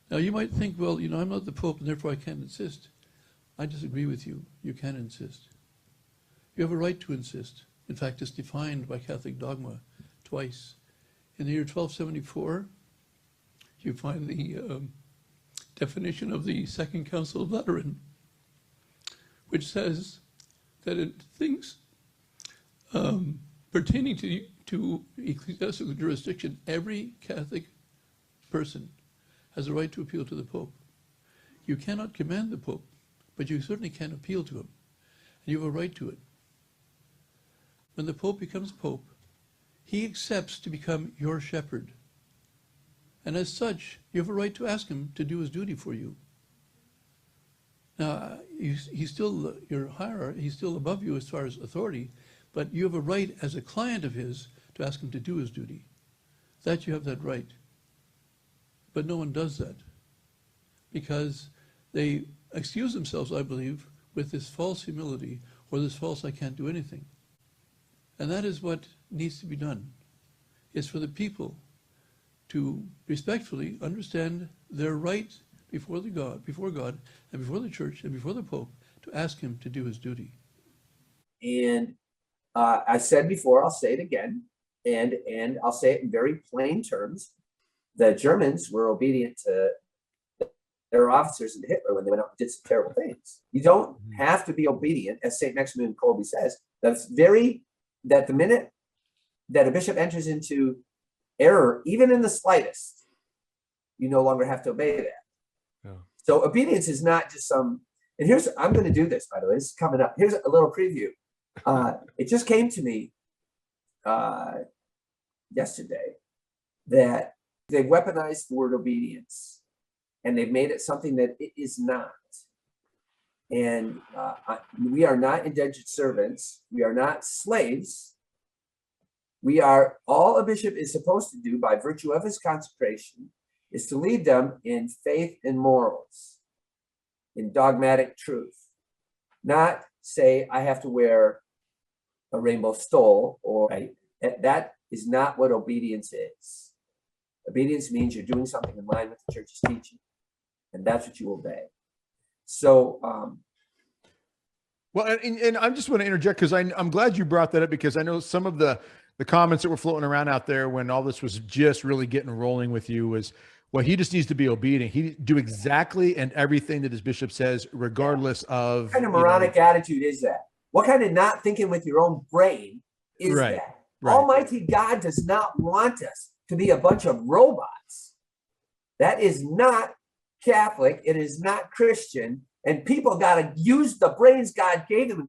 Now, you might think, well, I'm not the Pope and therefore I can't insist. I disagree with you. You can insist. You have a right to insist. In fact, it's defined by Catholic dogma twice. In the year 1274, you find the definition of the Second Council of Lateran, which says that in things pertaining to ecclesiastical jurisdiction, every Catholic person has a right to appeal to the Pope. You cannot command the Pope, but you certainly can appeal to him, and you have a right to it. When the Pope becomes Pope, he accepts to become your shepherd. And as such, you have a right to ask him to do his duty for you. Now, he's still your hierarchy, he's still above you as far as authority, but you have a right as a client of his to ask him to do his duty. That you have that right. But no one does that because they excuse themselves, I believe, with this false humility or this false I can't do anything. And that is what needs to be done, is for the people to respectfully understand their right before God and before the Church and before the Pope to ask him to do his duty. And I said before, I'll say it again, and I'll say it in very plain terms. The Germans were obedient to their officers and Hitler when they went out and did some terrible things. You don't have to be obedient, as St. Maximilian Kolbe says. That the minute that a bishop enters into error, even in the slightest, you no longer have to obey that. Yeah. So obedience is not just some, and I'm going to do this, by the way, this is coming up. Here's a little preview. It just came to me yesterday that they've weaponized the word obedience and they've made it something that it is not. And we are not indentured servants. We are not slaves. We are, all a bishop is supposed to do by virtue of his consecration is to lead them in faith and morals, in dogmatic truth. Not say, I have to wear a rainbow stole, or right? That is not what obedience is. Obedience means you're doing something in line with the Church's teaching, and that's what you obey. So, well, and I just want to interject because I'm glad you brought that up, because I know some of the comments that were floating around out there when all this was just really getting rolling with you was, well, he just needs to be obedient. He do exactly and everything that his bishop says, regardless of what kind of moronic attitude is that? What kind of not thinking with your own brain is that? Right. Almighty God does not want us to be a bunch of robots. That is not Catholic. It is not Christian. And people got to use the brains God gave them and